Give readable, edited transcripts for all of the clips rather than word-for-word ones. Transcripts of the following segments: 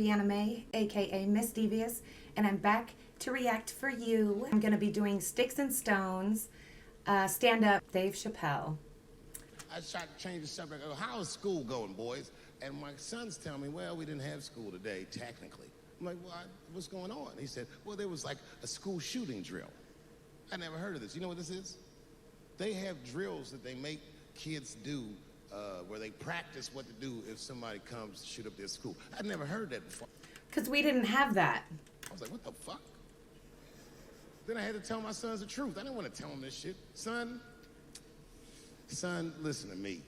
the Anime, aka Miss Devious, and I'm back to react for you. I'm going to be doing Sticks and Stones, stand-up Dave Chappelle. I tried to change the subject. How is school going, boys? And my sons tell me, well, we didn't have school today, technically. I'm like, well, what's going on? He said, well, there was like a school shooting drill. I never heard of this. You know what this is? They have drills that they make kids do where they practice what to do if somebody comes to shoot up their school. I'd never heard that before. Because we didn't have that. I was like, what the fuck? Then I had to tell my sons the truth. I didn't want to tell them this shit. Son, listen to me.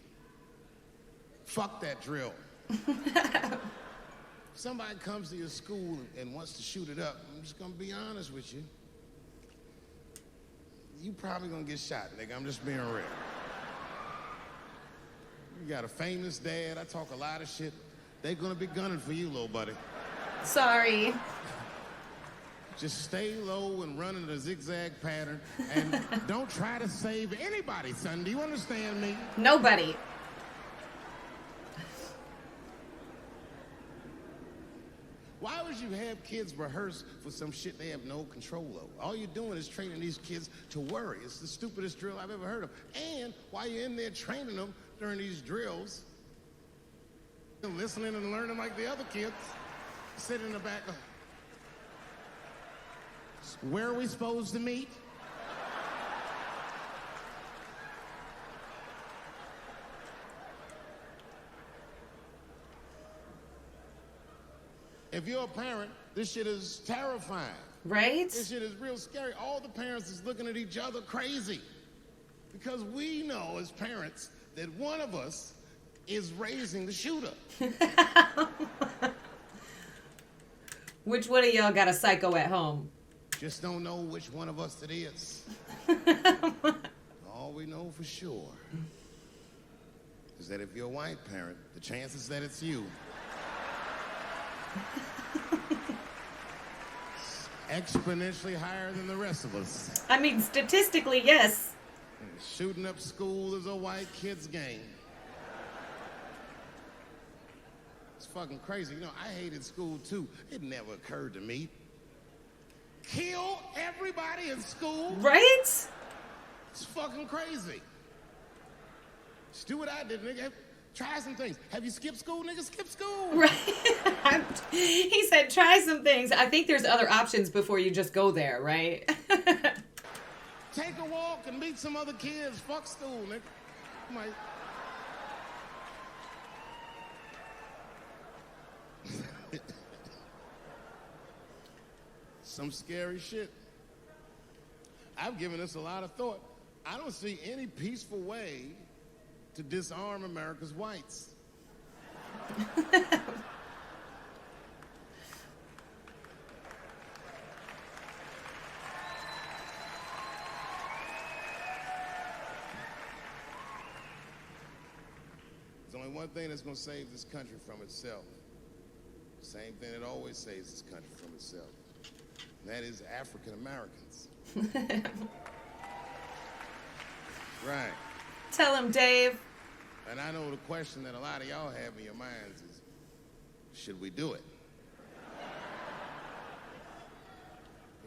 Fuck that drill. Somebody comes to your school and wants to shoot it up, I'm just gonna be honest with you. You probably gonna get shot, nigga. I'm just being real. You got a famous dad. I talk a lot of shit. They're gonna be gunning for you, little buddy. Sorry. Just stay low and run in a zigzag pattern, and don't try to save anybody, son. Do you understand me? Nobody. Why would you have kids rehearse for some shit they have no control over? All you're doing is training these kids to worry. It's the stupidest drill I've ever heard of. And while you're in there training them during these drills, listening and learning like the other kids, sitting in the back. Where are we supposed to meet? If you're a parent, this shit is terrifying. Right? This shit is real scary. All the parents is looking at each other crazy. Because we know as parents that one of us is raising the shooter. Which one of y'all got a psycho at home? Just don't know which one of us it is. All we know for sure is that if you're a white parent, the chances that it's you exponentially higher than the rest of us. I mean, statistically, yes. Shooting up school is a white kid's game. It's fucking crazy. You know, I hated school too. It never occurred to me. Kill everybody in school? Right? It's fucking crazy. Just do what I did, nigga. Try some things. Have you skipped school, nigga? Skip school. Right. He said, try some things. I think there's other options before you just go there, right? Take a walk and meet some other kids. Fuck school, nigga. I'm like... Some scary shit. I've given this a lot of thought. I don't see any peaceful way to disarm America's whites. There's only one thing that's going to save this country from itself. Same thing that always saves this country from itself. And that is African Americans. Right. Tell him, Dave. And I know the question that a lot of y'all have in your minds is, should we do it?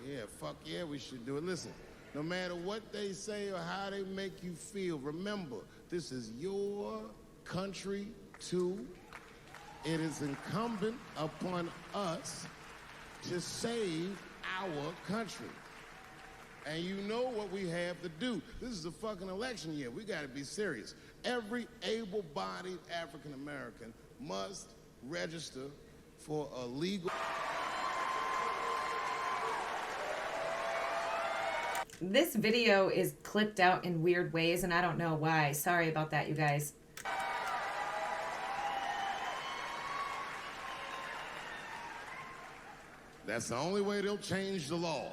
Yeah, fuck yeah, we should do it. Listen, no matter what they say or how they make you feel, remember, this is your country too. It is incumbent upon us to save our country. And you know what we have to do. This is a fucking election year. We gotta be serious. Every able-bodied African American must register for a legal... This video is clipped out in weird ways, and I don't know why. Sorry about that, you guys. That's the only way they'll change the law.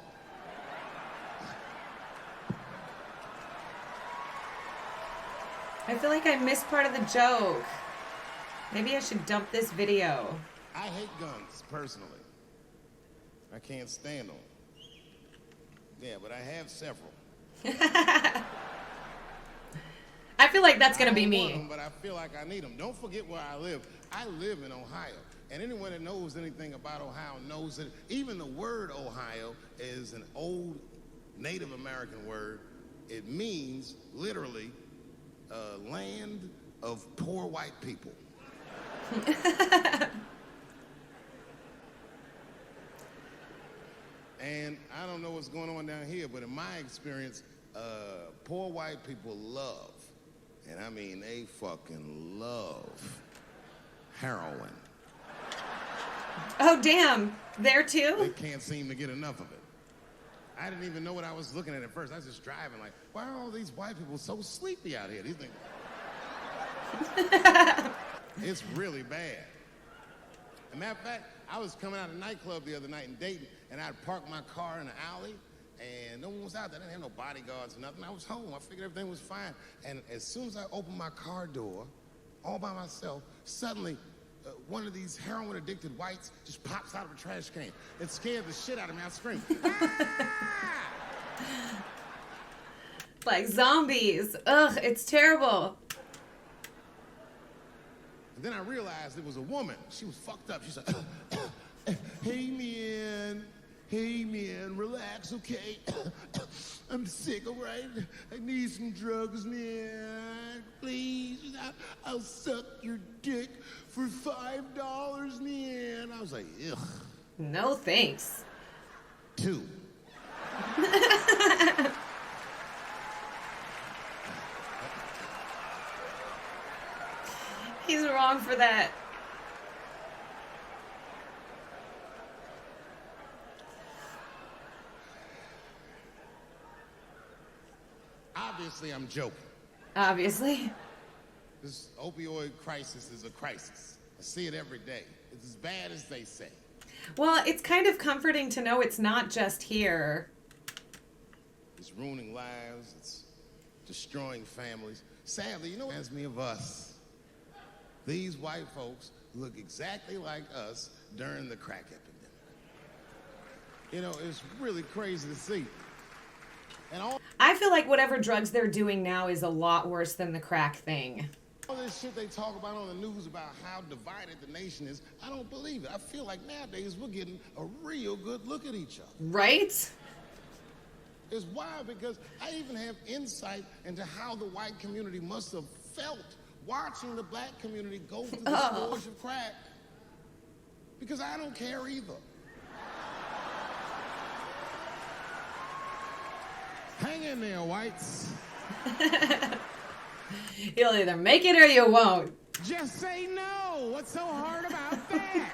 I feel like I missed part of the joke. Maybe I should dump this video. I hate guns, personally. I can't stand them. Yeah, but I have several. I feel like that's gonna be I don't me. want them, but I feel like I need them. Don't forget where I live. I live in Ohio. And anyone that knows anything about Ohio knows that even the word Ohio is an old Native American word. It means literally land of poor white people. And I don't know what's going on down here, but in my experience, poor white people love, and I mean they fucking love, heroin. Oh, damn. There too? They can't seem to get enough of it. I didn't even know what I was looking at first. I was just driving like, why are all these white people so sleepy out here? These things. It's really bad. As a matter of fact, I was coming out of a nightclub the other night in Dayton, and I'd parked my car in the alley, and no one was out there. I didn't have no bodyguards or nothing. I was home. I figured everything was fine. And as soon as I opened my car door, all by myself, suddenly one of these heroin-addicted whites just pops out of a trash can. It scared the shit out of me. I screamed, ah! Like zombies. Ugh, it's terrible. And then I realized it was a woman. She was fucked up. She's like, hey, man, relax, okay? I'm sick, all right? I need some drugs, man. Please, I'll suck your dick for $5, man. I was like, ugh. No thanks. 2. He's wrong for that. Obviously, I'm joking. Obviously. This opioid crisis is a crisis. I see it every day. It's as bad as they say. Well, it's kind of comforting to know it's not just here. It's ruining lives. It's destroying families. Sadly, you know what reminds me of us? These white folks look exactly like us during the crack epidemic. You know, it's really crazy to see. And I feel like whatever drugs they're doing now is a lot worse than the crack thing. all this shit they talk about on the news about how divided the nation is, I don't believe it. I feel like nowadays we're getting a real good look at each other. Right? It's wild because I even have insight into how the white community must have felt watching the black community go through the scourge of crack. Because I don't care either. Hang in there, whites. You'll either make it or you won't. Just say no. What's so hard about that?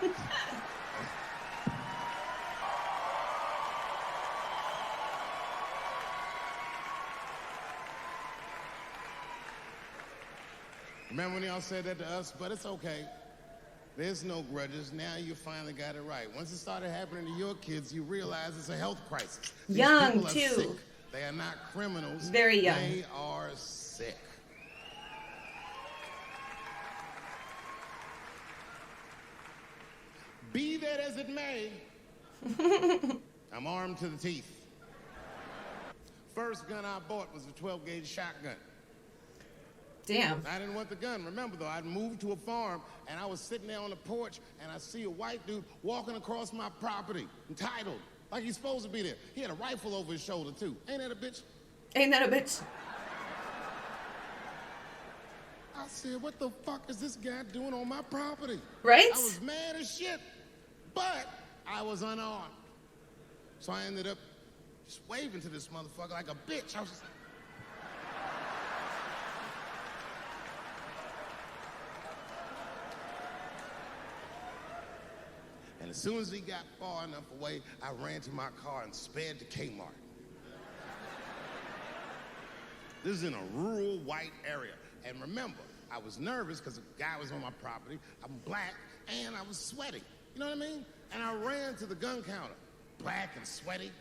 Remember when y'all said that to us? But it's okay. There's no grudges. Now you finally got it right. Once it started happening to your kids, you realize it's a health crisis. These Young, people are too. sick. They are not criminals. Very young. They are sick. Be that as it may, I'm armed to the teeth. First gun I bought was a 12-gauge shotgun. Damn. I didn't want the gun. Remember, though, I'd moved to a farm, and I was sitting there on the porch, and I see a white dude walking across my property, entitled, like he's supposed to be there. He had a rifle over his shoulder, too. Ain't that a bitch? Ain't that a bitch? I said, what the fuck is this guy doing on my property? Right? I was mad as shit, but I was unarmed. So I ended up just waving to this motherfucker like a bitch. I was just like, and as soon as he got far enough away, I ran to my car and sped to Kmart. This is in a rural white area. And remember, I was nervous because the guy was on my property. I'm black, and I was sweating. You know what I mean? And I ran to the gun counter, black and sweaty,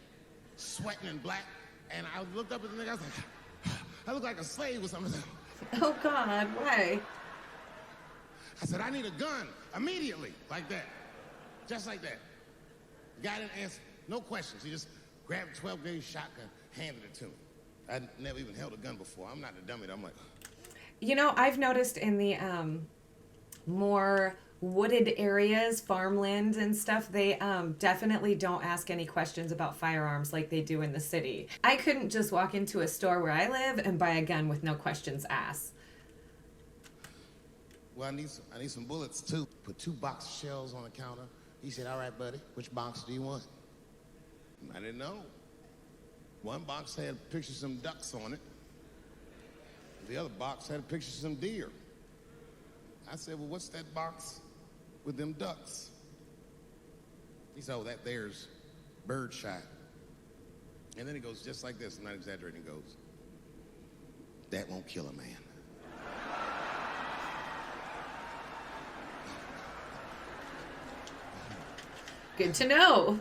sweating and black. And I looked up at the nigga, I was like, I look like a slave or something. Oh, God, why? I said, I need a gun immediately, like that. Just like that. The guy didn't answer, no questions. He just grabbed a 12-gauge shotgun, handed it to me. I'd never even held a gun before. I'm not a dummy. I'm like, You know, I've noticed in the more wooded areas, farmland and stuff, they definitely don't ask any questions about firearms like they do in the city. I couldn't just walk into a store where I live and buy a gun with no questions asked. Well, I need some bullets too. Put 2 box shells on the counter. He said, all right, buddy, which box do you want? I didn't know. One box had pictures of some ducks on it. The other box had pictures of some deer. I said, well, what's that box with them ducks? He said, oh, that there's bird shot. And then he goes just like this, I'm not exaggerating, he goes, that won't kill a man. Good to know.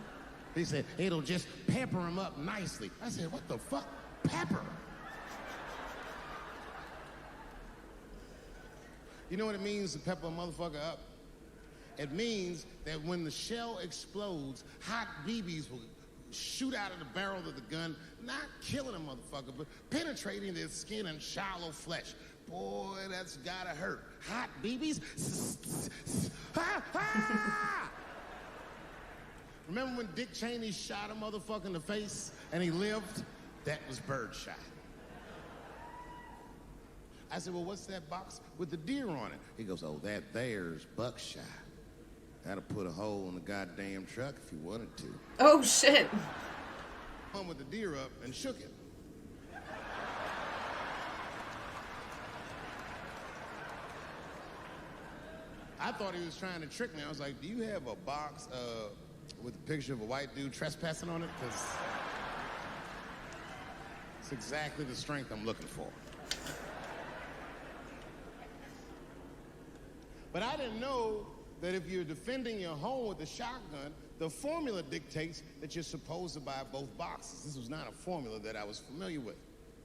He said, it'll just pepper him up nicely. I said, what the fuck? Pepper? You know what it means to pepper a motherfucker up? It means that when the shell explodes, hot BBs will shoot out of the barrel of the gun, not killing a motherfucker, but penetrating their skin and shallow flesh. Boy, that's gotta hurt. Hot BBs? Ha, ha! Remember when Dick Cheney shot a motherfucker in the face and he lived? That was birdshot. I said, well, what's that box with the deer on it? He goes, oh, that there's buckshot. That'll put a hole in the goddamn truck if you wanted to. Oh, shit. Hung with the deer up and shook it. I thought he was trying to trick me. I was like, do you have a box with a picture of a white dude trespassing on it? Because it's exactly the strength I'm looking for. But I didn't know that if you're defending your home with a shotgun, the formula dictates that you're supposed to buy both boxes. This was not a formula that I was familiar with.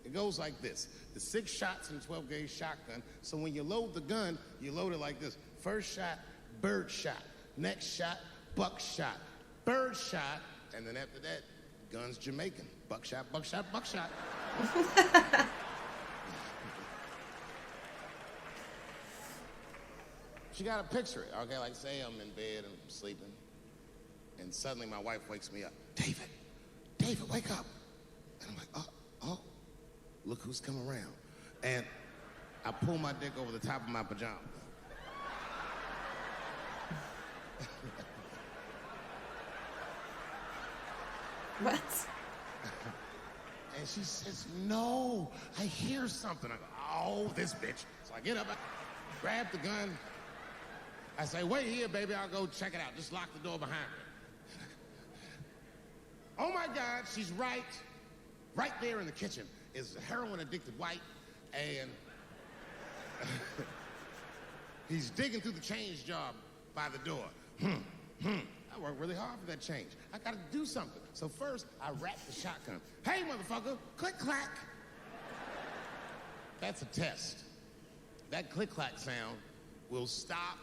It goes like this. The 6 shots in a 12-gauge shotgun, so when you load the gun, you load it like this. First shot, bird shot. Next shot, buckshot. Bird shot, and then after that, gun's Jamaican. Buckshot, buckshot, buckshot. She got to picture it. Okay, like say I'm in bed and I'm sleeping, and suddenly my wife wakes me up. David, wake up. And I'm like, oh, look who's come around. And I pull my dick over the top of my pajamas. What? And she says, no, I hear something. I go, oh, this bitch. So I get up, I grab the gun. I say, wait here, baby, I'll go check it out. Just lock the door behind me. Oh my God, she's right there in the kitchen is a heroin-addicted white, and he's digging through the change jar by the door. I worked really hard for that change. I gotta do something. So first, I wrap the shotgun. Hey, motherfucker, click, clack. That's a test. That click, clack sound will stop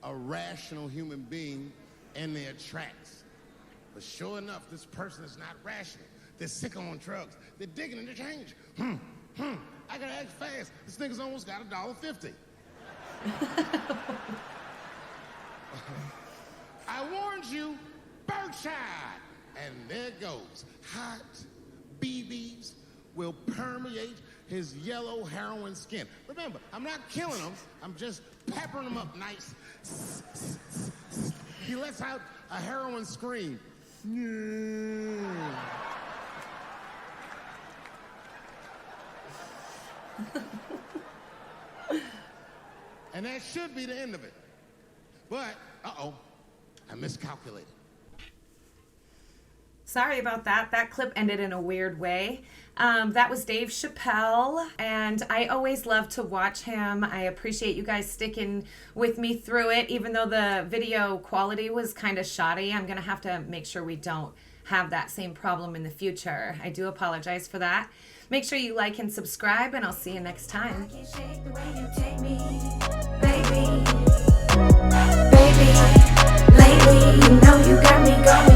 a rational human being in their tracks. But sure enough, this person is not rational. They're sick on drugs. They're digging in the change. I gotta act fast. This nigga's almost got $1.50. I warned you, birdshot. And there it goes. Hot BBs will permeate his yellow heroin skin. Remember, I'm not killing him. I'm just peppering him up nice. He lets out a heroin scream. And that should be the end of it. But, uh-oh, I miscalculated. Sorry about that. That clip ended in a weird way. That was Dave Chappelle, and I always love to watch him. I appreciate you guys sticking with me through it, even though the video quality was kind of shoddy. I'm going to have to make sure we don't have that same problem in the future. I do apologize for that. Make sure you like and subscribe, and I'll see you next time. I can't shake the way you take me, baby. Baby, lately, you know you got me going.